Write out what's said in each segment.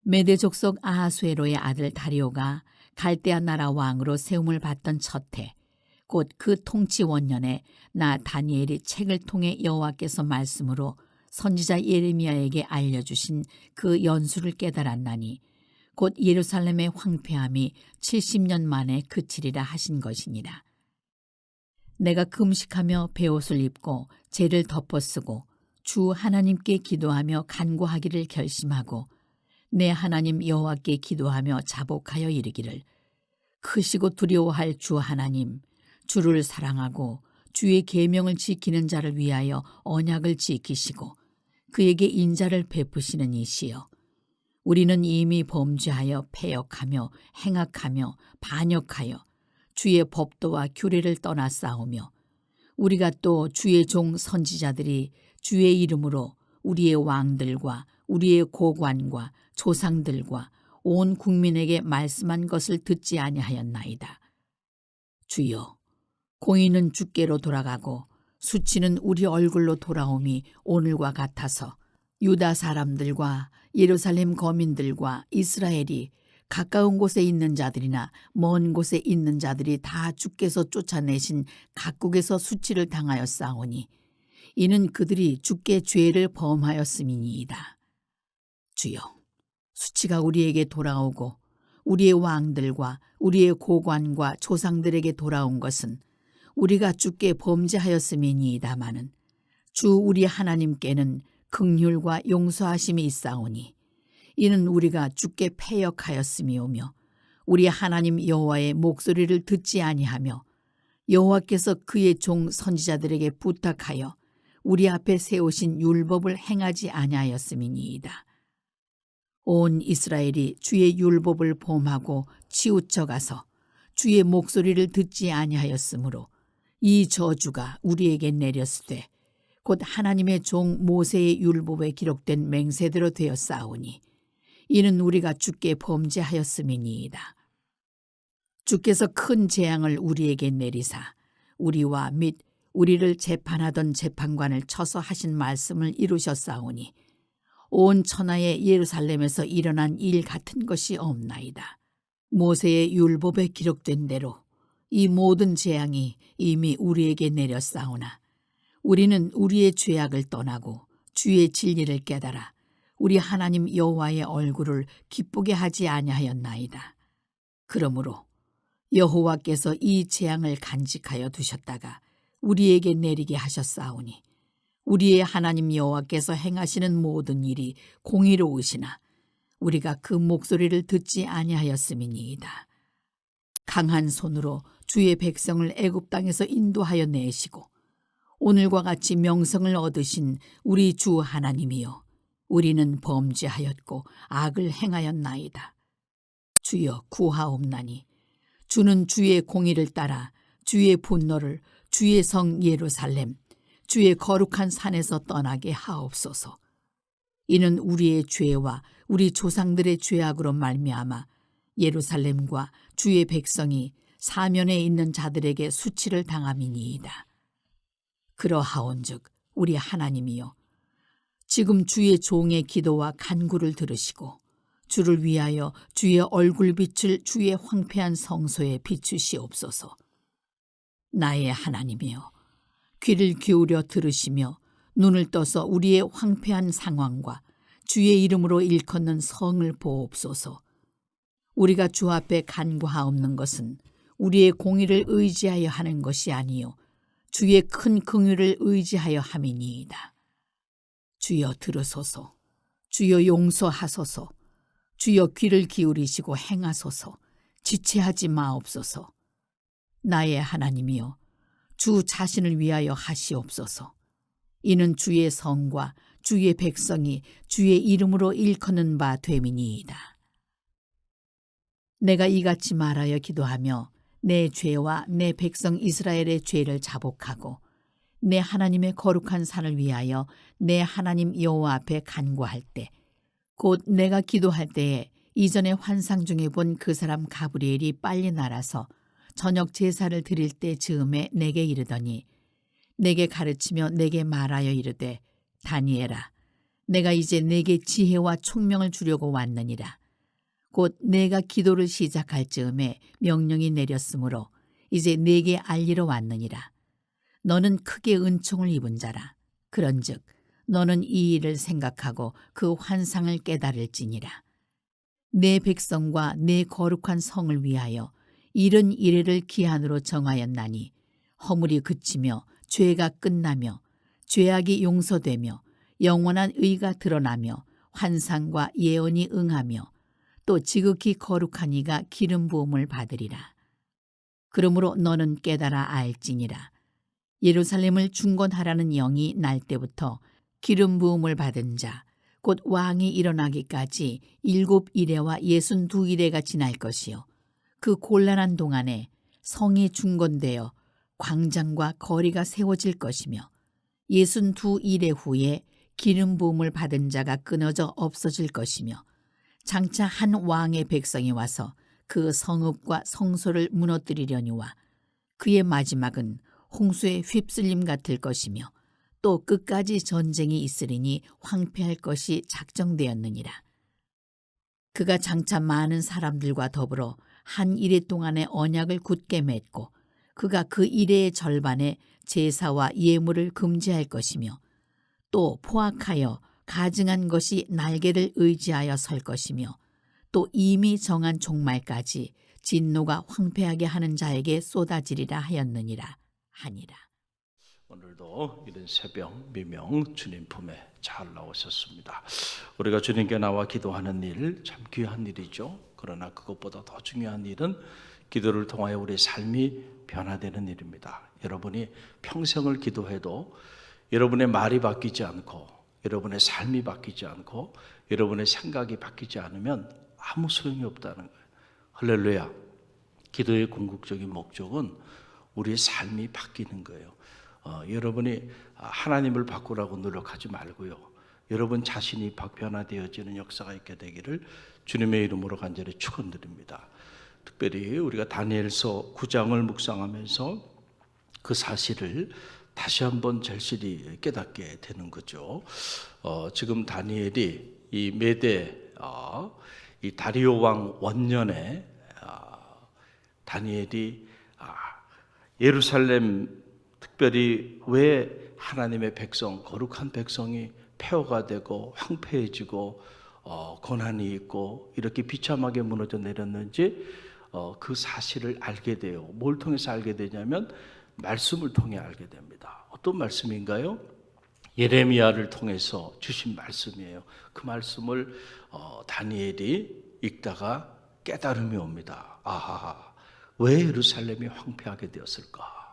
메대 족속 아하수에로의 아들 다리오가 갈대아 나라 왕으로 세움을 받던 첫해 곧 그 통치 원년에 나 다니엘이 책을 통해 여호와께서 말씀으로 선지자 예레미야에게 알려주신 그 연수를 깨달았나니 곧 예루살렘의 황폐함이 70년 만에 그치리라 하신 것이니라. 내가 금식하며 베옷을 입고 재를 덮어쓰고 주 하나님께 기도하며 간구하기를 결심하고 내 하나님 여호와께 기도하며 자복하여 이르기를 크시고 두려워할 주 하나님, 주를 사랑하고 주의 계명을 지키는 자를 위하여 언약을 지키시고 그에게 인자를 베푸시는 이시여. 우리는 이미 범죄하여 패역하며 행악하며 반역하여 주의 법도와 규례를 떠나 싸우며 우리가 또 주의 종 선지자들이 주의 이름으로 우리의 왕들과 우리의 고관과 조상들과 온 국민에게 말씀한 것을 듣지 아니하였나이다. 주여, 공의는 주께로 돌아가고 수치는 우리 얼굴로 돌아옴이 오늘과 같아서 유다 사람들과 예루살렘 거민들과 이스라엘이 가까운 곳에 있는 자들이나 먼 곳에 있는 자들이 다 주께서 쫓아내신 각국에서 수치를 당하여 싸우니 이는 그들이 주께 죄를 범하였음이니이다. 주여, 수치가 우리에게 돌아오고 우리의 왕들과 우리의 고관과 조상들에게 돌아온 것은 우리가 주께 범죄하였음이니이다마는 주 우리 하나님께는 긍휼과 용서하심이 있사오니 이는 우리가 주께 패역하였음이오며 우리 하나님 여호와의 목소리를 듣지 아니하며 여호와께서 그의 종 선지자들에게 부탁하여 우리 앞에 세우신 율법을 행하지 아니하였음이니이다. 온 이스라엘이 주의 율법을 범하고 치우쳐 가서 주의 목소리를 듣지 아니하였으므로 이 저주가 우리에게 내렸으되 곧 하나님의 종 모세의 율법에 기록된 맹세대로 되었사오니 이는 우리가 주께 범죄하였음이니이다. 주께서 큰 재앙을 우리에게 내리사 우리와 및 우리를 재판하던 재판관을 쳐서 하신 말씀을 이루셨사오니 온 천하의 예루살렘에서 일어난 일 같은 것이 없나이다. 모세의 율법에 기록된 대로 이 모든 재앙이 이미 우리에게 내렸사오나 우리는 우리의 죄악을 떠나고 주의 진리를 깨달아 우리 하나님 여호와의 얼굴을 기쁘게 하지 아니하였나이다. 그러므로 여호와께서 이 재앙을 간직하여 두셨다가 우리에게 내리게 하셨사오니 우리의 하나님 여호와께서 행하시는 모든 일이 공의로우시나 우리가 그 목소리를 듣지 아니하였음이니이다. 강한 손으로 주의 백성을 애굽 땅에서 인도하여 내시고 오늘과 같이 명성을 얻으신 우리 주 하나님이여, 우리는 범죄하였고 악을 행하였나이다. 주여 구하옵나니 주는 주의 공의를 따라 주의 분노를 주의 성 예루살렘 주의 거룩한 산에서 떠나게 하옵소서. 이는 우리의 죄와 우리 조상들의 죄악으로 말미암아 예루살렘과 주의 백성이 사면에 있는 자들에게 수치를 당함이니이다. 그러하온즉 우리 하나님이여, 지금 주의 종의 기도와 간구를 들으시고 주를 위하여 주의 얼굴빛을 주의 황폐한 성소에 비추시옵소서. 나의 하나님이여, 귀를 기울여 들으시며 눈을 떠서 우리의 황폐한 상황과 주의 이름으로 일컫는 성을 보옵소서. 우리가 주 앞에 간구하옵는 것은 우리의 공의를 의지하여 하는 것이 아니요 주의 큰 긍휼을 의지하여 함이니이다. 주여 들으소서. 주여 용서하소서. 주여 귀를 기울이시고 행하소서. 지체하지 마옵소서. 나의 하나님이여, 주 자신을 위하여 하시옵소서. 이는 주의 성과 주의 백성이 주의 이름으로 일컫는 바 됨이니이다. 내가 이같이 말하여 기도하며 내 죄와 내 백성 이스라엘의 죄를 자복하고 내 하나님의 거룩한 산을 위하여 내 하나님 여호와 앞에 간구할 때, 곧 내가 기도할 때에 이전에 환상 중에 본 그 사람 가브리엘이 빨리 날아서 저녁 제사를 드릴 때 즈음에 내게 이르더니 내게 가르치며 내게 말하여 이르되, 다니엘아, 내가 이제 네게 지혜와 총명을 주려고 왔느니라. 곧 내가 기도를 시작할 즈음에 명령이 내렸으므로 이제 네게 알리러 왔느니라. 너는 크게 은총을 입은 자라. 그런즉 너는 이 일을 생각하고 그 환상을 깨달을지니라. 내 백성과 내 거룩한 성을 위하여 이른 이래를 기한으로 정하였나니 허물이 그치며 죄가 끝나며 죄악이 용서되며 영원한 의가 드러나며 환상과 예언이 응하며 또 지극히 거룩한 이가 기름 부음을 받으리라. 그러므로 너는 깨달아 알지니라. 예루살렘을 중건하라는 영이 날 때부터 기름 부음을 받은 자 곧 왕이 일어나기까지 7이레와 62이레가 지날 것이요 그 곤란한 동안에 성이 중건되어 광장과 거리가 세워질 것이며 62이레 후에 기름 부음을 받은 자가 끊어져 없어질 것이며 장차 한 왕의 백성이 와서 그 성읍과 성소를 무너뜨리려니와 그의 마지막은 홍수의 휩쓸림 같을 것이며 또 끝까지 전쟁이 있으리니 황폐할 것이 작정되었느니라. 그가 장차 많은 사람들과 더불어 한 이레 동안의 언약을 굳게 맺고 그가 그 이레의 절반에 제사와 예물을 금지할 것이며 또 포악하여 가증한 것이 날개를 의지하여 설 것이며 또 이미 정한 종말까지 진노가 황폐하게 하는 자에게 쏟아지리라 하였느니라 하니라. 오늘도 이른 새벽 미명 주님 품에 잘 나오셨습니다. 우리가 주님께 나와 기도하는 일 참 귀한 일이죠. 그러나 그것보다 더 중요한 일은 기도를 통하여 우리의 삶이 변화되는 일입니다. 여러분이 평생을 기도해도 여러분의 말이 바뀌지 않고 여러분의 삶이 바뀌지 않고 여러분의 생각이 바뀌지 않으면 아무 소용이 없다는 거예요. 할렐루야. 기도의 궁극적인 목적은 우리의 삶이 바뀌는 거예요. 여러분이 하나님을 바꾸라고 노력하지 말고요. 여러분 자신이 변화되어지는 역사가 있게 되기를 주님의 이름으로 간절히 축원드립니다. 특별히 우리가 다니엘서 9장을 묵상하면서 그 사실을 다시 한번 절실히 깨닫게 되는 거죠. 지금 다니엘이 이 메대 이 다리오 왕 원년에 다니엘이 예루살렘 특별히 왜 하나님의 백성, 거룩한 백성이 폐허가 되고 황폐해지고 고난이 있고 이렇게 비참하게 무너져 내렸는지 그 사실을 알게 돼요. 뭘 통해서 알게 되냐면 말씀을 통해 알게 됩니다. 어떤 말씀인가요? 예레미야를 통해서 주신 말씀이에요. 그 말씀을 다니엘이 읽다가 깨달음이 옵니다. 아하, 왜 예루살렘이 황폐하게 되었을까?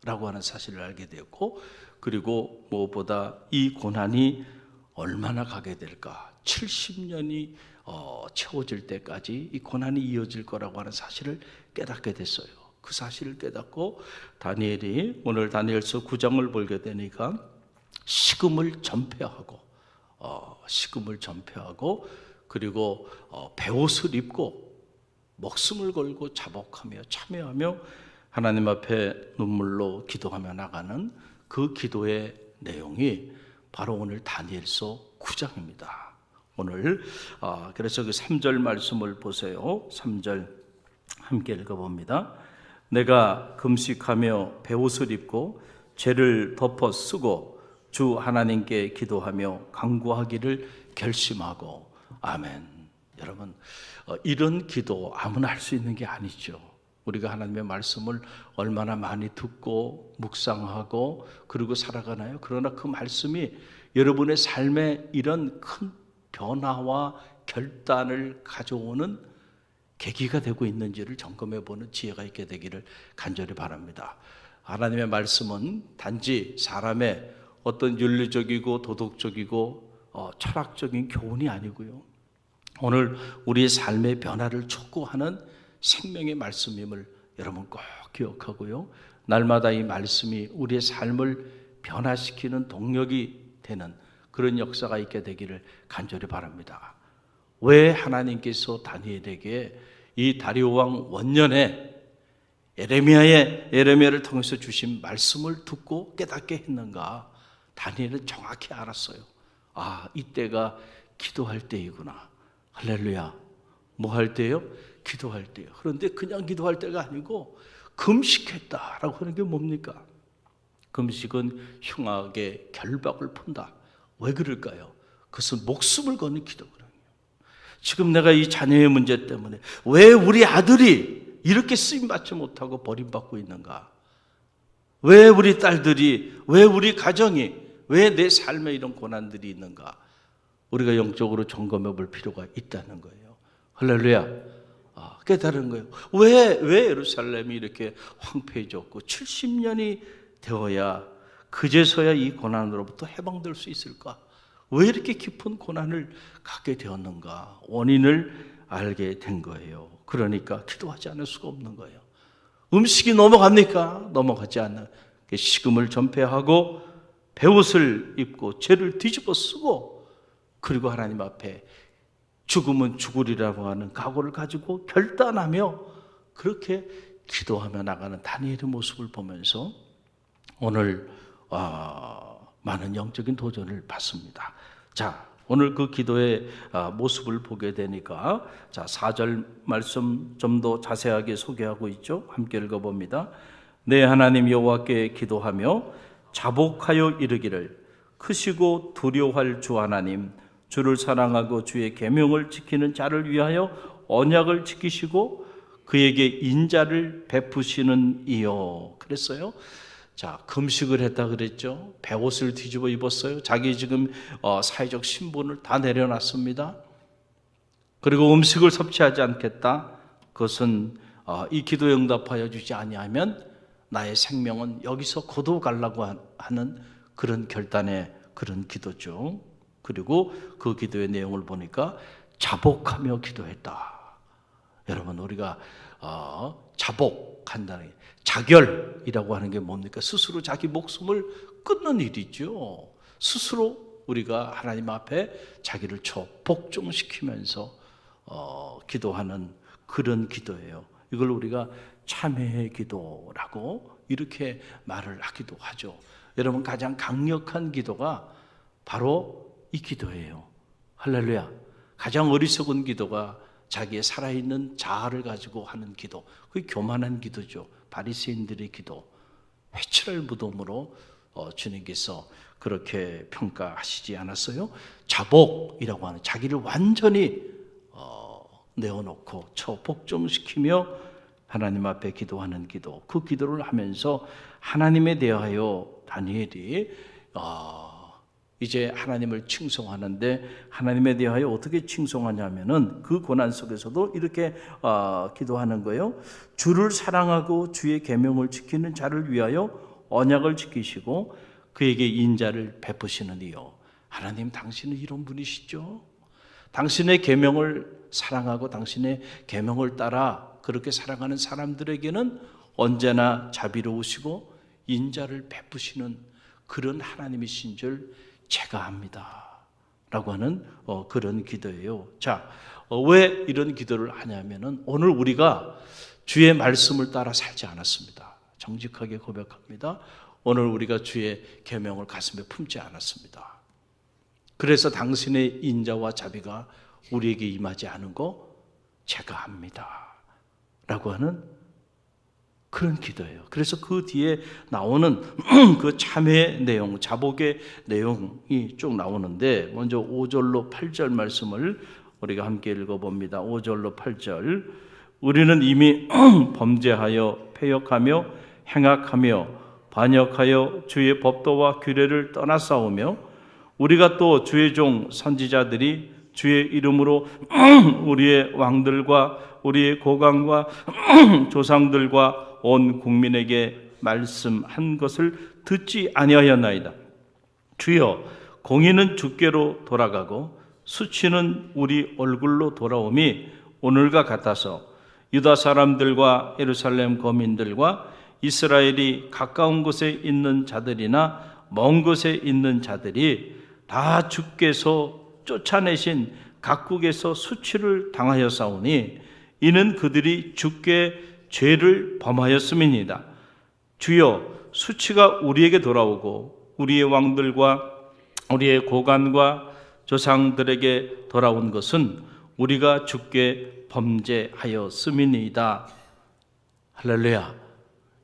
라고 하는 사실을 알게 되었고, 그리고 무엇보다 이 고난이 얼마나 가게 될까? 70년이 채워질 때까지 이 고난이 이어질 거라고 하는 사실을 깨닫게 됐어요. 그 사실을 깨닫고 다니엘이 오늘 다니엘서 9장을 보게 되니까 식음을 전폐하고 그리고 베옷을 입고 목숨을 걸고 자복하며 참여하며 하나님 앞에 눈물로 기도하며 나가는 그 기도의 내용이 바로 오늘 다니엘서 9장입니다. 오늘 그래서 그 3절 말씀을 보세요. 3절 함께 읽어봅니다. 내가 금식하며 베옷을 입고 죄를 덮어 쓰고 주 하나님께 기도하며 간구하기를 결심하고 아멘. 여러분, 이런 기도 아무나 할 수 있는 게 아니죠. 우리가 하나님의 말씀을 얼마나 많이 듣고 묵상하고 그리고 살아가나요? 그러나 그 말씀이 여러분의 삶에 이런 큰 변화와 결단을 가져오는 계기가 되고 있는지를 점검해 보는 지혜가 있게 되기를 간절히 바랍니다. 하나님의 말씀은 단지 사람의 어떤 윤리적이고 도덕적이고 철학적인 교훈이 아니고요. 오늘 우리의 삶의 변화를 촉구하는 생명의 말씀임을 여러분 꼭 기억하고요. 날마다 이 말씀이 우리의 삶을 변화시키는 동력이 되는 그런 역사가 있게 되기를 간절히 바랍니다. 왜 하나님께서 다니엘에게 이 다리오 왕 원년에 예레미야를 통해서 주신 말씀을 듣고 깨닫게 했는가? 다니엘은 정확히 알았어요. 아, 이때가 기도할 때이구나. 할렐루야. 뭐 할 때요? 기도할 때요. 그런데 그냥 기도할 때가 아니고 금식했다라고 하는 게 뭡니까? 금식은 흉악의 결박을 푼다. 왜 그럴까요? 그것은 목숨을 거는 기도거든요. 지금 내가 이 자녀의 문제 때문에 왜 우리 아들이 이렇게 쓰임받지 못하고 버림받고 있는가? 왜 우리 딸들이, 왜 우리 가정이, 왜 내 삶에 이런 고난들이 있는가? 우리가 영적으로 점검해 볼 필요가 있다는 거예요. 할렐루야. 깨달은 거예요. 왜 예루살렘이 이렇게 황폐해졌고 70년이 되어야 그제서야 이 고난으로부터 해방될 수 있을까? 왜 이렇게 깊은 고난을 갖게 되었는가? 원인을 알게 된 거예요. 그러니까 기도하지 않을 수가 없는 거예요. 음식이 넘어갑니까? 넘어가지 않는 식음을 전폐하고 베옷을 입고 죄를 뒤집어 쓰고 그리고 하나님 앞에 죽으면 죽으리라고 하는 각오를 가지고 결단하며 그렇게 기도하며 나가는 다니엘의 모습을 보면서 오늘 많은 영적인 도전을 받습니다. 자, 오늘 그 기도의 모습을 보게 되니까 자, 4절 말씀 좀 더 자세하게 소개하고 있죠. 함께 읽어봅니다. 내 하나님 여호와께 기도하며 자복하여 이르기를 크시고 두려워할 주 하나님, 주를 사랑하고 주의 계명을 지키는 자를 위하여 언약을 지키시고 그에게 인자를 베푸시는 이요. 그랬어요. 자, 금식을 했다 그랬죠. 베옷을 뒤집어 입었어요. 자기 지금 사회적 신분을 다 내려놨습니다. 그리고 음식을 섭취하지 않겠다. 그것은 이 기도에 응답하여 주지 아니하면 나의 생명은 여기서 거둬 가려고 하는 그런 결단의 그런 기도죠. 그리고 그 기도의 내용을 보니까 자복하며 기도했다. 여러분, 우리가 자복한다는 게 자결이라고 하는 게 뭡니까? 스스로 자기 목숨을 끊는 일이죠. 스스로 우리가 하나님 앞에 자기를 복종시키면서 기도하는 그런 기도예요. 이걸 우리가 참회의 기도라고 이렇게 말을 하기도 하죠. 여러분, 가장 강력한 기도가 바로 이 기도예요. 할렐루야. 가장 어리석은 기도가 자기의 살아있는 자아를 가지고 하는 기도, 그게 교만한 기도죠. 바리새인들의 기도, 회칠할 무덤으로 주님께서 그렇게 평가하시지 않았어요? 자복이라고 하는 자기를 완전히 내어놓고 복종시키며 하나님 앞에 기도하는 기도, 그 기도를 하면서 하나님에 대하여 다니엘이 이제 하나님을 칭송하는데 하나님에 대하여 어떻게 칭송하냐면은 그 고난 속에서도 이렇게 기도하는 거예요. 주를 사랑하고 주의 계명을 지키는 자를 위하여 언약을 지키시고 그에게 인자를 베푸시는 이요. 하나님, 당신은 이런 분이시죠. 당신의 계명을 사랑하고 당신의 계명을 따라 그렇게 사랑하는 사람들에게는 언제나 자비로우시고 인자를 베푸시는 그런 하나님이신 줄 제가 압니다 라고 하는 그런 기도예요. 자, 왜 이런 기도를 하냐면은 오늘 우리가 주의 말씀을 따라 살지 않았습니다. 정직하게 고백합니다. 오늘 우리가 주의 계명을 가슴에 품지 않았습니다. 그래서 당신의 인자와 자비가 우리에게 임하지 않은 거 제가 압니다 라고 하는 그런 기도예요. 그래서 그 뒤에 나오는 그 참회의 내용, 자복의 내용이 쭉 나오는데 먼저 5절로 8절 말씀을 우리가 함께 읽어봅니다. 5절로 8절. 우리는 이미 범죄하여 패역하며 행악하며 반역하여 주의 법도와 규례를 떠나싸우며 우리가 또 주의 종 선지자들이 주의 이름으로 우리의 왕들과 우리의 고관과 조상들과 온 국민에게 말씀한 것을 듣지 아니하였나이다. 주여, 공의는 주께로 돌아가고 수치는 우리 얼굴로 돌아옴이 오늘과 같아서 유다 사람들과 예루살렘 거민들과 이스라엘이 가까운 곳에 있는 자들이나 먼 곳에 있는 자들이 다 주께서 쫓아내신 각국에서 수치를 당하였사오니 이는 그들이 주께 죄를 범하였음이니이다. 주여, 수치가 우리에게 돌아오고 우리의 왕들과 우리의 고관과 조상들에게 돌아온 것은 우리가 주께 범죄하였음이니이다. 할렐루야.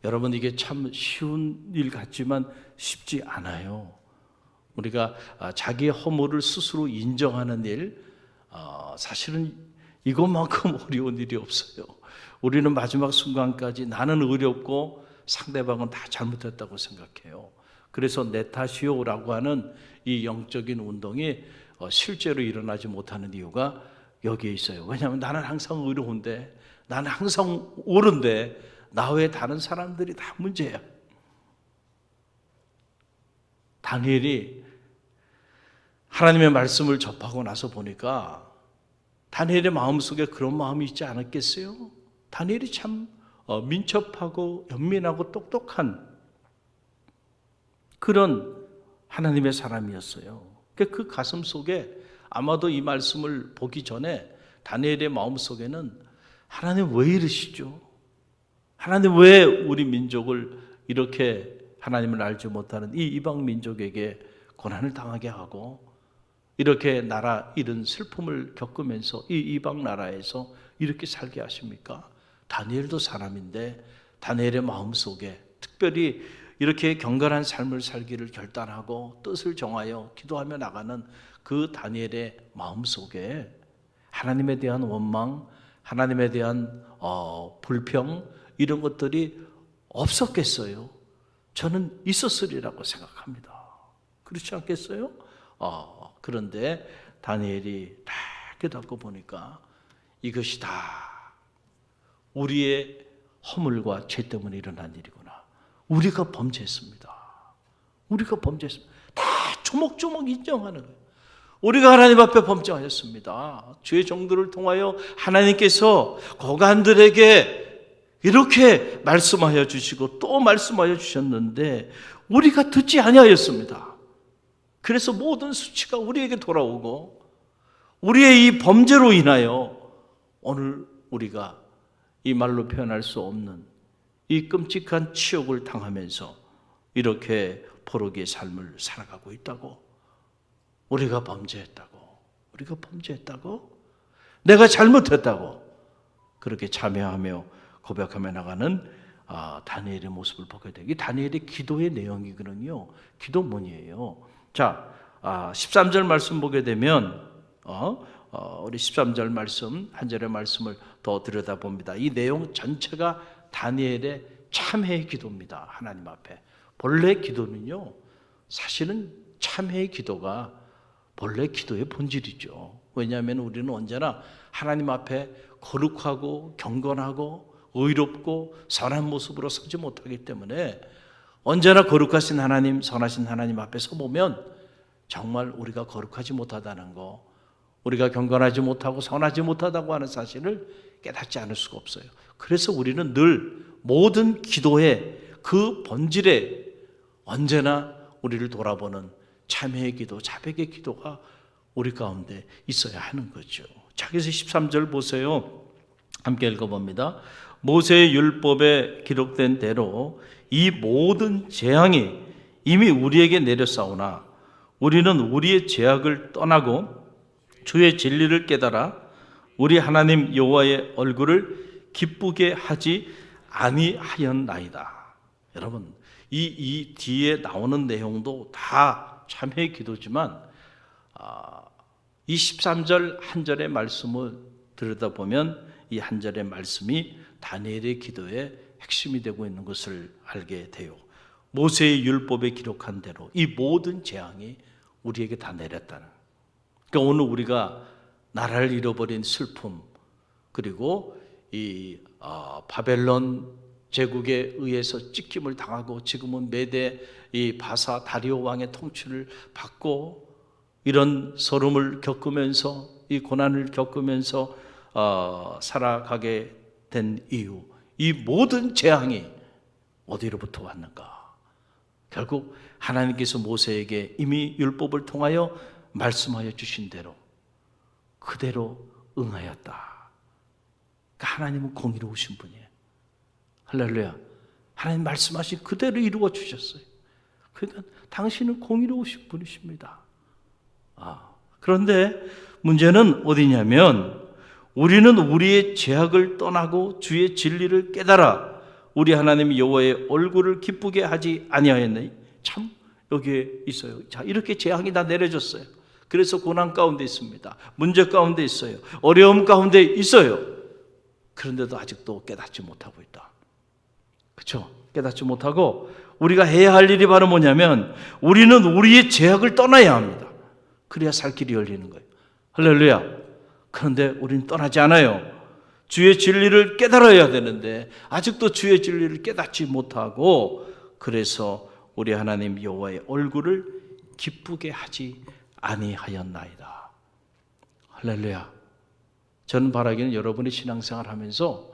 여러분, 이게 참 쉬운 일 같지만 쉽지 않아요. 우리가 자기의 허물을 스스로 인정하는 일, 사실은 이것만큼 어려운 일이 없어요. 우리는 마지막 순간까지 나는 의롭고 상대방은 다 잘못했다고 생각해요. 그래서 내 탓이요라고 하는 이 영적인 운동이 실제로 일어나지 못하는 이유가 여기에 있어요. 왜냐하면 나는 항상 의로운데, 나는 항상 옳은데 나 외에 다른 사람들이 다 문제야. 다니엘이 하나님의 말씀을 접하고 나서 보니까 다니엘의 마음속에 그런 마음이 있지 않았겠어요? 다니엘이 참 민첩하고 연민하고 똑똑한 그런 하나님의 사람이었어요. 그 가슴 속에 아마도 이 말씀을 보기 전에 다니엘의 마음 속에는 하나님 왜 이러시죠? 하나님 왜 우리 민족을 이렇게 하나님을 알지 못하는 이 이방 민족에게 고난을 당하게 하고 이렇게 나라 잃은 슬픔을 겪으면서 이 이방 나라에서 이렇게 살게 하십니까? 다니엘도 사람인데 다니엘의 마음속에 특별히 이렇게 경건한 삶을 살기를 결단하고 뜻을 정하여 기도하며 나가는 그 다니엘의 마음속에 하나님에 대한 원망, 하나님에 대한 불평 이런 것들이 없었겠어요? 저는 있었으리라고 생각합니다. 그렇지 않겠어요? 그런데 다니엘이 다 깨닫고 보니까 이것이 다 우리의 허물과 죄 때문에 일어난 일이구나. 우리가 범죄했습니다. 우리가 범죄했습니다. 다 조목조목 인정하는 거예요. 우리가 하나님 앞에 범죄하였습니다. 주의 종들을 통하여 하나님께서 고관들에게 이렇게 말씀하여 주시고 또 말씀하여 주셨는데 우리가 듣지 아니하였습니다. 그래서 모든 수치가 우리에게 돌아오고 우리의 이 범죄로 인하여 오늘 우리가 이 말로 표현할 수 없는 이 끔찍한 치욕을 당하면서 이렇게 포로기의 삶을 살아가고 있다고. 우리가 범죄했다고. 우리가 범죄했다고. 내가 잘못했다고. 그렇게 참여하며 고백하며 나가는 다니엘의 모습을 보게 되고, 이 다니엘의 기도의 내용이거든요. 기도문이에요. 자, 13절 말씀 보게 되면 우리 13절 말씀 한 절의 말씀을 더 들여다봅니다. 이 내용 전체가 다니엘의 참회의 기도입니다. 하나님 앞에. 본래 기도는요, 사실은 참회의 기도가 본래 기도의 본질이죠. 왜냐하면 우리는 언제나 하나님 앞에 거룩하고 경건하고 의롭고 선한 모습으로 서지 못하기 때문에 언제나 거룩하신 하나님, 선하신 하나님 앞에 서보면 정말 우리가 거룩하지 못하다는 거, 우리가 경건하지 못하고 선하지 못하다고 하는 사실을 깨닫지 않을 수가 없어요. 그래서 우리는 늘 모든 기도의 그 본질에 언제나 우리를 돌아보는 참회의 기도, 자백의 기도가 우리 가운데 있어야 하는 거죠. 자, 그래서 13절 보세요. 함께 읽어봅니다. 모세의 율법에 기록된 대로 이 모든 재앙이 이미 우리에게 내렸사오나 우리는 우리의 죄악을 떠나고 주의 진리를 깨달아 우리 하나님 여호와의 얼굴을 기쁘게 하지 아니하였나이다. 여러분, 이 뒤에 나오는 내용도 다 참회의 기도지만 이 13절 한 절의 말씀을 들여다보면 이 한 절의 말씀이 다니엘의 기도의 핵심이 되고 있는 것을 알게 돼요. 모세의 율법에 기록한 대로 이 모든 재앙이 우리에게 다 내렸다는. 그러니까 오늘 우리가 나라를 잃어버린 슬픔, 그리고 이 바벨론 제국에 의해서 찢김을 당하고 지금은 메대 이 바사 다리오 왕의 통치를 받고 이런 서름을 겪으면서 이 고난을 겪으면서 살아가게 된 이유, 이 모든 재앙이 어디로부터 왔는가? 결국 하나님께서 모세에게 이미 율법을 통하여 말씀하여 주신 대로 그대로 응하였다. 그러니까 하나님은 공의로우신 분이에요. 할렐루야. 하나님 말씀하신 그대로 이루어 주셨어요. 그러니까 당신은 공의로우신 분이십니다. 그런데 문제는 어디냐면 우리는 우리의 죄악을 떠나고 주의 진리를 깨달아 우리 하나님 여호와의 얼굴을 기쁘게 하지 아니하였나니. 참 여기에 있어요. 자, 이렇게 재앙이 다 내려졌어요. 그래서 고난 가운데 있습니다. 문제 가운데 있어요. 어려움 가운데 있어요. 그런데도 아직도 깨닫지 못하고 있다. 그렇죠? 깨닫지 못하고 우리가 해야 할 일이 바로 뭐냐면 우리는 우리의 죄악을 떠나야 합니다. 그래야 살 길이 열리는 거예요. 할렐루야. 그런데 우리는 떠나지 않아요. 주의 진리를 깨달아야 되는데 아직도 주의 진리를 깨닫지 못하고 그래서 우리 하나님 여호와의 얼굴을 기쁘게 하지 아니하였나이다. 할렐루야. 저는 바라기는 여러분이 신앙생활 하면서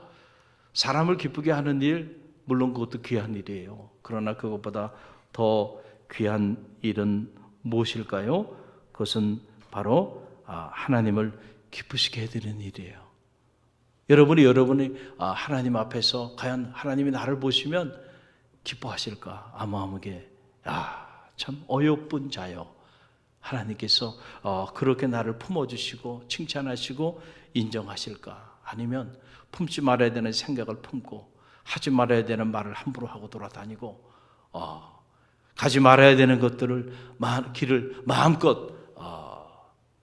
사람을 기쁘게 하는 일, 물론 그것도 귀한 일이에요. 그러나 그것보다 더 귀한 일은 무엇일까요? 그것은 바로 하나님을 기쁘시게 해드리는 일이에요. 여러분이 하나님 앞에서 과연 하나님이 나를 보시면 기뻐하실까? 아무하게 참 어여쁜 자요. 하나님께서 그렇게 나를 품어주시고 칭찬하시고 인정하실까? 아니면 품지 말아야 되는 생각을 품고 하지 말아야 되는 말을 함부로 하고 돌아다니고 가지 말아야 되는 것들을 길을 마음껏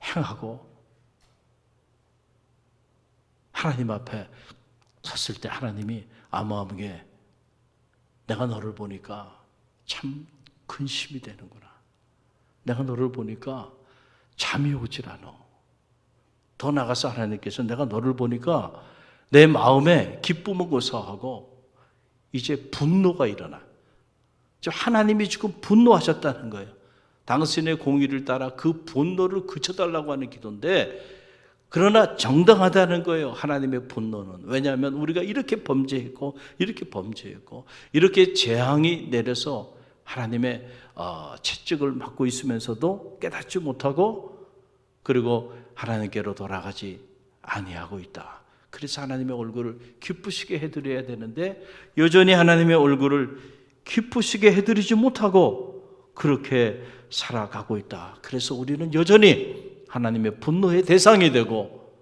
행하고 하나님 앞에 섰을 때 하나님이 아무하게 내가 너를 보니까 참 근심이 되는구나. 내가 너를 보니까 잠이 오질 않아. 더 나아가서 하나님께서 내가 너를 보니까 내 마음에 기쁨은 고소하고 이제 분노가 일어나. 하나님이 지금 분노하셨다는 거예요. 당신의 공의를 따라 그 분노를 그쳐달라고 하는 기도인데 그러나 정당하다는 거예요. 하나님의 분노는. 왜냐하면 우리가 이렇게 범죄했고 이렇게 재앙이 내려서 하나님의 채찍을 맞고 있으면서도 깨닫지 못하고 그리고 하나님께로 돌아가지 아니하고 있다. 그래서 하나님의 얼굴을 기쁘시게 해드려야 되는데 여전히 하나님의 얼굴을 기쁘시게 해드리지 못하고 그렇게 살아가고 있다. 그래서 우리는 여전히 하나님의 분노의 대상이 되고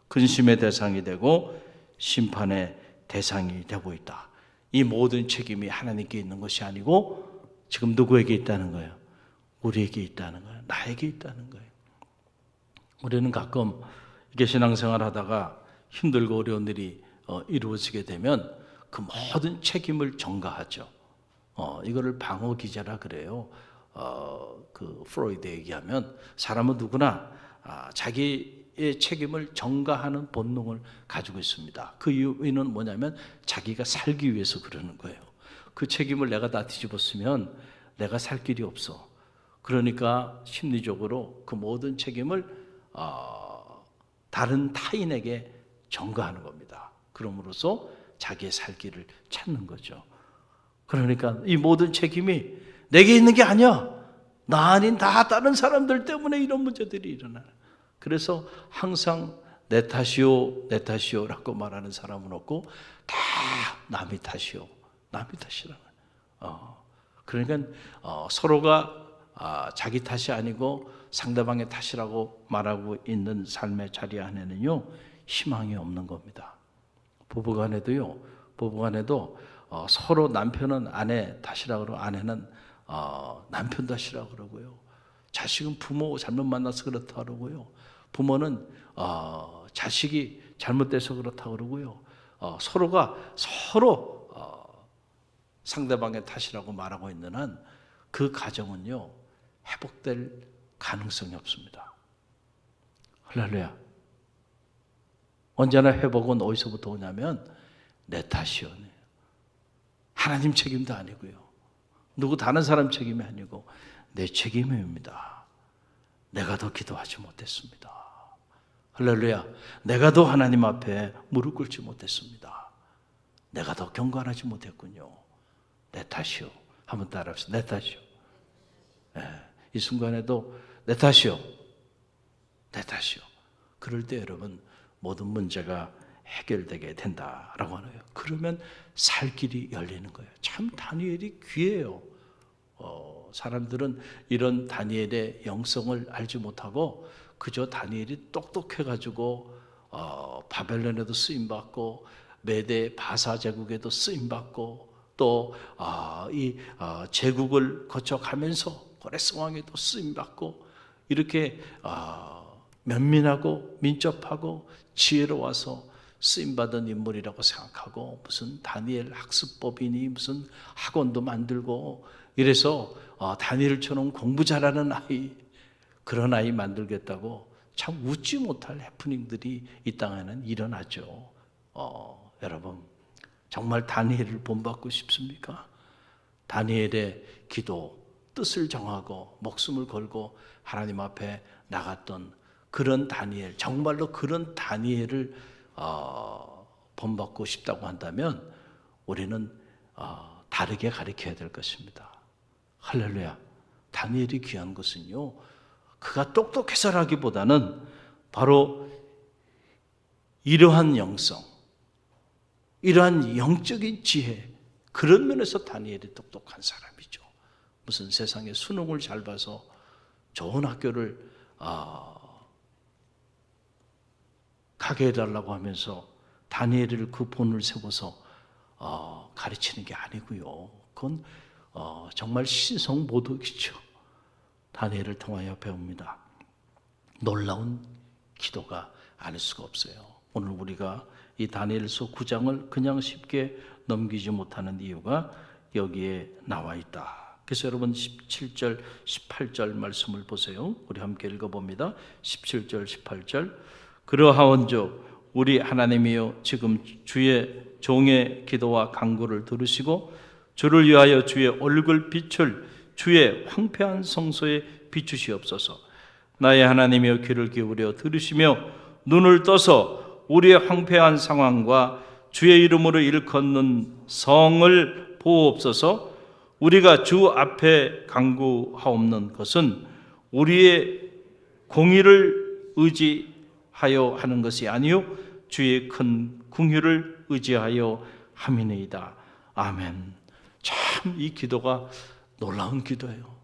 근심의 대상이 되고 심판의 대상이 되고 있다. 이 모든 책임이 하나님께 있는 것이 아니고 지금 누구에게 있다는 거예요? 우리에게 있다는 거예요. 나에게 있다는 거예요. 우리는 가끔 이렇게 신앙생활 하다가 힘들고 어려운 일이 이루어지게 되면 그 모든 책임을 전가하죠. 이거를 방어 기제라 그래요. 그 프로이드 얘기하면 사람은 누구나 자기의 책임을 전가하는 본능을 가지고 있습니다. 그 이유는 뭐냐면 자기가 살기 위해서 그러는 거예요. 그 책임을 내가 다 뒤집었으면 내가 살 길이 없어. 그러니까 심리적으로 그 모든 책임을 다른 타인에게 전가하는 겁니다. 그럼으로써 자기의 살 길을 찾는 거죠. 그러니까 이 모든 책임이 내게 있는 게 아니야. 나 아닌 다 다른 사람들 때문에 이런 문제들이 일어나요. 그래서 항상 내 탓이요라고 말하는 사람은 없고 다 남이 탓이요. 남이 탓이라는 거예요. 그러니까 서로가 자기 탓이 아니고 상대방의 탓이라고 말하고 있는 삶의 자리 안에는요 희망이 없는 겁니다. 부부간에도 서로 남편은 아내 탓이라고 그러고 아내는 남편 탓이라고 그러고요. 자식은 부모 잘못 만나서 그렇다 그러고요. 부모는 자식이 잘못돼서 그렇다 그러고요. 서로가 서로 상대방의 탓이라고 말하고 있는 한 그 가정은요 회복될 가능성이 없습니다. 할렐루야. 언제나 회복은 어디서부터 오냐면 내 탓이요. 하나님 책임도 아니고요. 누구 다른 사람 책임이 아니고 내 책임입니다. 내가 더 기도하지 못했습니다. 할렐루야. 내가 더 하나님 앞에 무릎 꿇지 못했습니다. 내가 더 경건하지 못했군요. 내 탓이요. 한번 따라합시다. 내 탓이요. 이 순간에도 내 탓이요. 내 탓이요. 그럴 때 여러분 모든 문제가 해결되게 된다라고 하네요. 그러면 살 길이 열리는 거예요. 참 다니엘이 귀해요. 사람들은 이런 다니엘의 영성을 알지 못하고 그저 다니엘이 똑똑해가지고 바벨론에도 쓰임받고 메대 바사 제국에도 쓰임받고 또 이 제국을 거쳐가면서 고레스 왕에도 쓰임받고 이렇게 면민하고 민첩하고 지혜로워서 쓰임받은 인물이라고 생각하고 무슨 다니엘 학습법이니 무슨 학원도 만들고 이래서 다니엘처럼 공부 잘하는 아이, 그런 아이 만들겠다고 참 웃지 못할 해프닝들이 이 땅에는 일어나죠. 여러분 정말 다니엘을 본받고 싶습니까? 다니엘의 기도, 뜻을 정하고 목숨을 걸고 하나님 앞에 나갔던 그런 다니엘, 정말로 그런 다니엘을 본받고 싶다고 한다면 우리는 다르게 가르쳐야 될 것입니다. 할렐루야. 다니엘이 귀한 것은요, 그가 똑똑해서라기보다는 바로 이러한 영성, 이러한 영적인 지혜, 그런 면에서 다니엘이 똑똑한 사람이죠. 무슨 세상에 수능을 잘 봐서 좋은 학교를 가게 해달라고 하면서 다니엘을 그 본을 세워서 가르치는 게 아니고요. 그건 정말 신성모독이죠. 다니엘을 통하여 배웁니다. 놀라운 기도가 아닐 수가 없어요. 오늘 우리가 이 다니엘서 9장을 그냥 쉽게 넘기지 못하는 이유가 여기에 나와 있다. 그래서 여러분 17절, 18절 말씀을 보세요. 우리 함께 읽어봅니다. 17절, 18절. 그러하온즉 우리 하나님이여 지금 주의 종의 기도와 간구를 들으시고 주를 위하여 주의 얼굴 빛을 주의 황폐한 성소에 비추시옵소서. 나의 하나님이여 귀를 기울여 들으시며 눈을 떠서 우리의 황폐한 상황과 주의 이름으로 일컫는 성을 보옵소서. 우리가 주 앞에 간구하옵는 것은 우리의 공의를 의지하여 하는 것이 아니요 주의 큰 긍휼을 의지하여 함이니이다. 아멘. 참 이 기도가 놀라운 기도예요.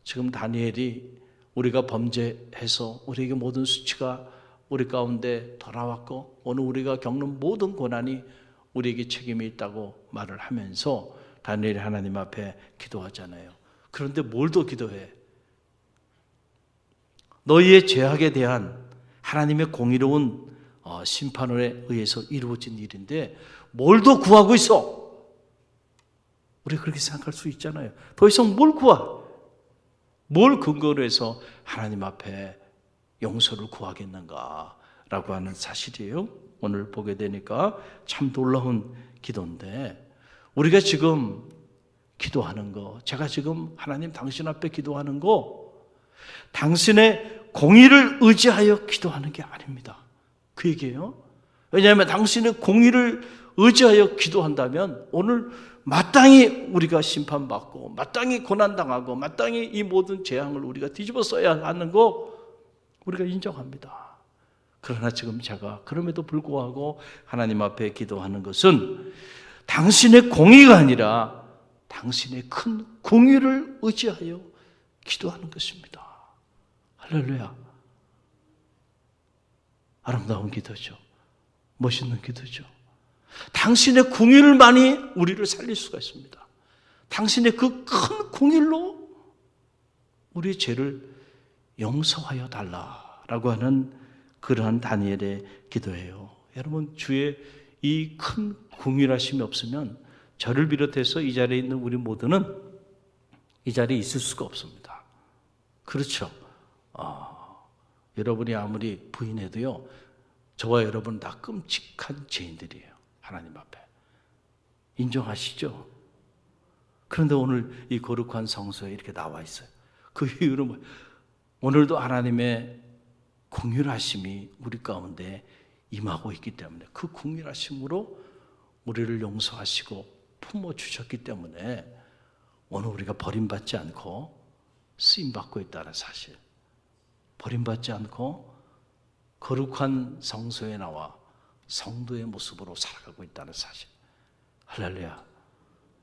지금 다니엘이 우리가 범죄해서 우리에게 모든 수치가 우리 가운데 돌아왔고 오늘 우리가 겪는 모든 고난이 우리에게 책임이 있다고 말을 하면서 다니엘이 하나님 앞에 기도하잖아요. 그런데 뭘 더 기도해? 너희의 죄악에 대한 하나님의 공의로운 심판에 의해서 이루어진 일인데 뭘 더 구하고 있어? 우리 그렇게 생각할 수 있잖아요. 더 이상 뭘 구하? 뭘 근거로 해서 하나님 앞에 용서를 구하겠는가라고 하는 사실이에요. 오늘 보게 되니까 참 놀라운 기도인데 우리가 지금 기도하는 거, 제가 지금 하나님 당신 앞에 기도하는 거 당신의 공의를 의지하여 기도하는 게 아닙니다. 그 얘기예요. 왜냐하면 당신의 공의를 의지하여 기도한다면 오늘 마땅히 우리가 심판받고 마땅히 고난당하고 마땅히 이 모든 재앙을 우리가 뒤집어 써야 하는 거 우리가 인정합니다. 그러나 지금 제가 그럼에도 불구하고 하나님 앞에 기도하는 것은 당신의 공의가 아니라 당신의 큰 공의를 의지하여 기도하는 것입니다. 할렐루야. 아름다운 기도죠. 멋있는 기도죠. 당신의 공의만이 우리를 살릴 수가 있습니다. 당신의 그 큰 공의로 우리의 죄를 용서하여 달라라고 하는 그러한 다니엘의 기도예요. 여러분 주의 이 큰 공의하심이 없으면 저를 비롯해서 이 자리에 있는 우리 모두는 이 자리에 있을 수가 없습니다. 그렇죠. 여러분이 아무리 부인해도요, 저와 여러분 다 끔찍한 죄인들이에요. 하나님 앞에. 인정하시죠? 그런데 오늘 이 거룩한 성소에 이렇게 나와 있어요. 그 이유는 뭐예요? 오늘도 하나님의 긍휼하심이 우리 가운데 임하고 있기 때문에 그 긍휼하심으로 우리를 용서하시고 품어주셨기 때문에 오늘 우리가 버림받지 않고 쓰임받고 있다는 사실, 버림받지 않고 거룩한 성소에 나와 성도의 모습으로 살아가고 있다는 사실. 할렐루야.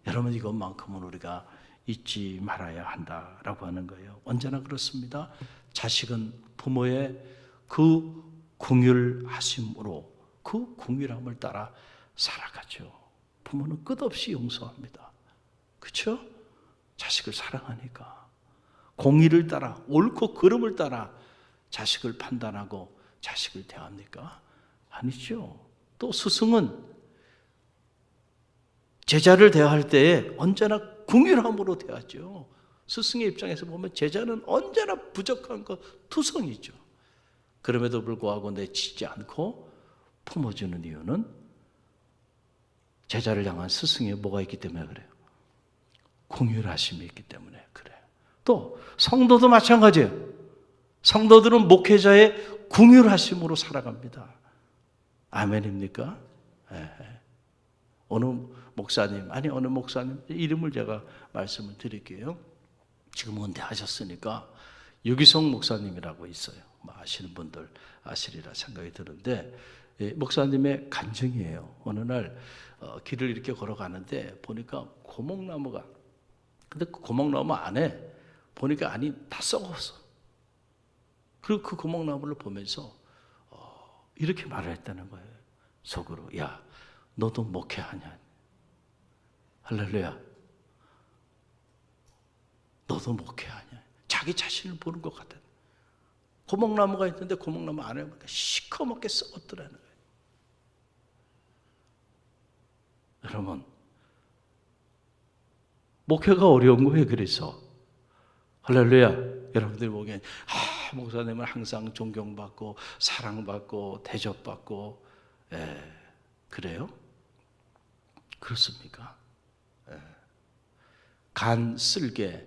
여러분 이것만큼은 우리가 잊지 말아야 한다라고 하는 거예요. 언제나 그렇습니다. 자식은 부모의 그 긍휼하심으로 그 긍휼함을 따라 살아가죠. 부모는 끝없이 용서합니다. 그렇죠? 자식을 사랑하니까. 공의를 따라 옳고 그름을 따라 자식을 판단하고 자식을 대합니까? 아니죠. 또 스승은 제자를 대할 때에 언제나 긍휼함으로 대하죠. 스승의 입장에서 보면 제자는 언제나 부족한 것 투성이죠. 그럼에도 불구하고 내치지 않고 품어주는 이유는 제자를 향한 스승의 뭐가 있기 때문에 그래요. 긍휼하심이 있기 때문에 그래요. 또 성도도 마찬가지예요. 성도들은 목회자의 긍휼하심으로 살아갑니다. 아멘입니까? 네. 어느 목사님 이름을 제가 말씀을 드릴게요. 지금 은퇴하셨으니까 유기성 목사님이라고 있어요. 아시는 분들 아시리라 생각이 드는데 목사님의 간증이에요. 어느 날 길을 이렇게 걸어가는데 보니까 고목나무가, 근데 그 고목나무 안에 보니까 안이 다 썩었어. 그리고 그 고목나무를 보면서 이렇게 말을 했다는 거예요. 속으로, 야, 너도 목회하냐? 할렐루야. 너도 목회하냐? 자기 자신을 보는 것 같아. 고목나무가 있는데 고목나무 안에 보니까 시커멓게 썩었더라는 거예요. 여러분, 목회가 어려운 거예요. 그래서 할렐루야. 여러분들이 보기엔 목사님은 항상 존경받고 사랑받고 대접받고 그래요? 그렇습니까? 간 쓸개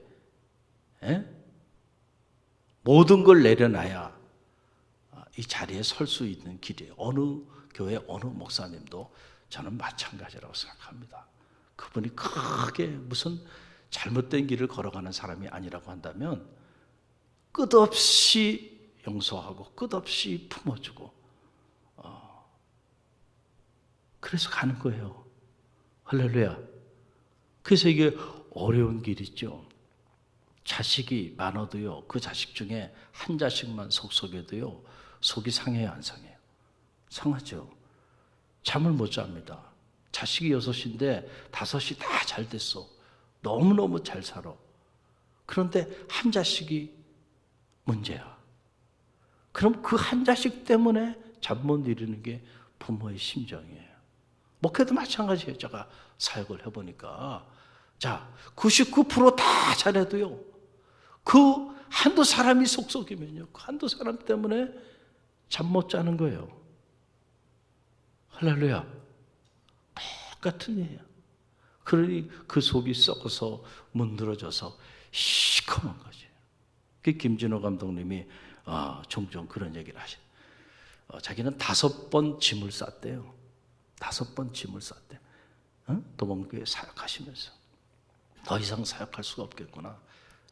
모든 걸 내려놔야 이 자리에 설 수 있는 길이에요. 어느 교회 어느 목사님도 저는 마찬가지라고 생각합니다. 그분이 크게 무슨 잘못된 길을 걸어가는 사람이 아니라고 한다면 끝없이 용서하고 끝없이 품어주고 그래서 가는 거예요. 할렐루야. 그래서 이게 어려운 길이죠. 자식이 많아도요, 그 자식 중에 한 자식만 속썩여도요, 속이 상해요, 안 상해요? 상하죠. 잠을 못 잡니다. 자식이 6인데 5이 다 잘 됐어. 너무너무 잘 살아. 그런데 한 자식이 문제야. 그럼 그 한 자식 때문에 잠 못 이루는 게 부모의 심정이에요. 목회도 마찬가지예요. 제가 사역을 해보니까. 자, 99% 다 잘해도요, 그 한두 사람이 속썩이면요, 그 한두 사람 때문에 잠 못 자는 거예요. 할렐루야. 똑같은 일이에요. 그러니 그 속이 썩어서 문드러져서 시커먼 거지. 그 김진호 감독님이 종종 그런 얘기를 하셔요. 자기는 5번 짐을 쌌대요. 5번 짐을 쌌대. 도봉교회 사역하시면서 더 이상 사역할 수가 없겠구나.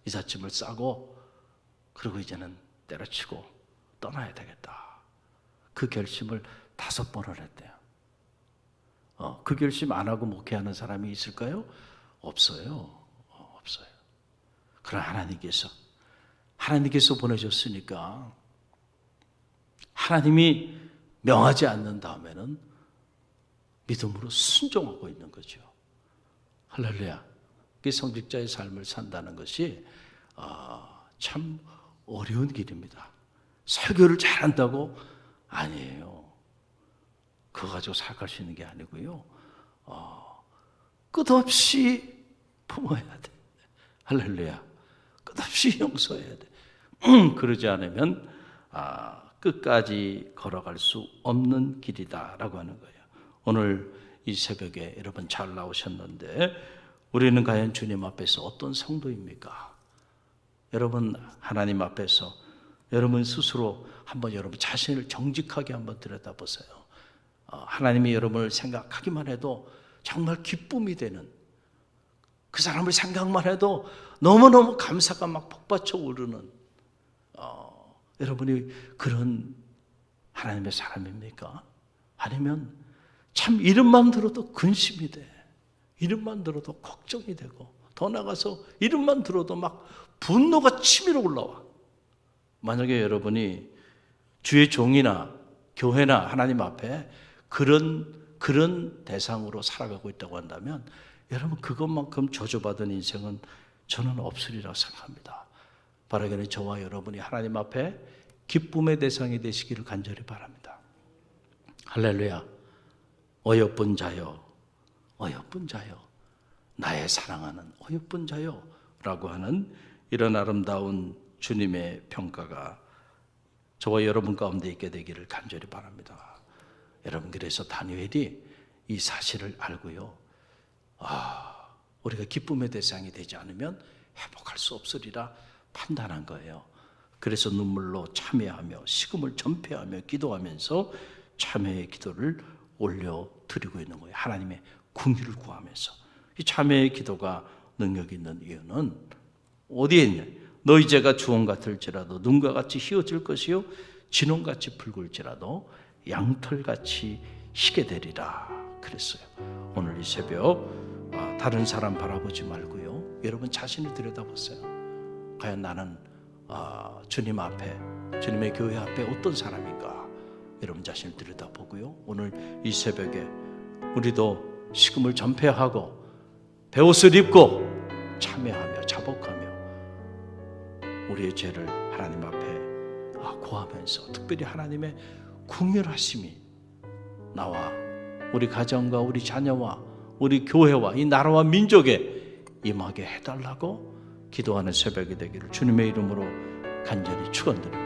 이삿짐을 싸고 그리고 이제는 때려치고 떠나야 되겠다. 그 결심을 5번을 했대요. 그 결심 안 하고 목회하는 사람이 있을까요? 없어요. 없어요. 그러나 하나님께서 보내셨으니까 하나님이 명하지 않는 다음에는 믿음으로 순종하고 있는 거죠. 할렐루야. 성직자의 삶을 산다는 것이 참 어려운 길입니다. 설교를 잘한다고 아니에요. 그거 가지고 살아갈 수 있는 게 아니고요. 끝없이 품어야 돼. 할렐루야. 끝없이 용서해야 돼. 그러지 않으면 끝까지 걸어갈 수 없는 길이다라고 하는 거예요. 오늘 이 새벽에 여러분 잘 나오셨는데 우리는 과연 주님 앞에서 어떤 성도입니까? 여러분 하나님 앞에서 여러분 스스로 한번 여러분 자신을 정직하게 한번 들여다보세요. 하나님이 여러분을 생각하기만 해도 정말 기쁨이 되는, 그 사람을 생각만 해도 너무너무 감사가 막 폭받쳐 오르는 여러분이 그런 하나님의 사람입니까? 아니면 참 이름만 들어도 근심이 돼. 이름만 들어도 걱정이 되고 더 나가서 이름만 들어도 막 분노가 치밀어 올라와. 만약에 여러분이 주의 종이나 교회나 하나님 앞에 그런 대상으로 살아가고 있다고 한다면 여러분 그것만큼 저주받은 인생은 저는 없으리라고 생각합니다. 바라기는 저와 여러분이 하나님 앞에 기쁨의 대상이 되시기를 간절히 바랍니다. 할렐루야. 어여쁜 자여, 어여쁜 자여, 나의 사랑하는 어여쁜 자여 라고 하는 이런 아름다운 주님의 평가가 저와 여러분 가운데 있게 되기를 간절히 바랍니다. 여러분, 그래서 다니엘이 이 사실을 알고요, 우리가 기쁨의 대상이 되지 않으면 회복할 수 없으리라 판단한 거예요. 그래서 눈물로 참회하며 식음을 전폐하며 기도하면서 참회의 기도를 올려드리고 있는 거예요. 하나님의 궁유를 구하면서. 이 참회의 기도가 능력 있는 이유는 어디에 있냐? 너희 죄가 주홍 같을지라도 눈과 같이 희어질 것이요 진홍같이 붉을지라도 양털같이 희게 되리라 그랬어요. 오늘 이 새벽 다른 사람 바라보지 말고요, 여러분 자신을 들여다보세요. 과연 나는 주님 앞에, 주님의 교회 앞에 어떤 사람인가? 여러분 자신을 들여다보고요, 오늘 이 새벽에 우리도 식음을 전폐하고 베옷을 입고 참회하며 자복하며 우리의 죄를 하나님 앞에 고하면서, 특별히 하나님의 국률하심이 나와 우리 가정과 우리 자녀와 우리 교회와 이 나라와 민족에 임하게 해달라고 기도하는 새벽이 되기를 주님의 이름으로 간절히 축원드립니다.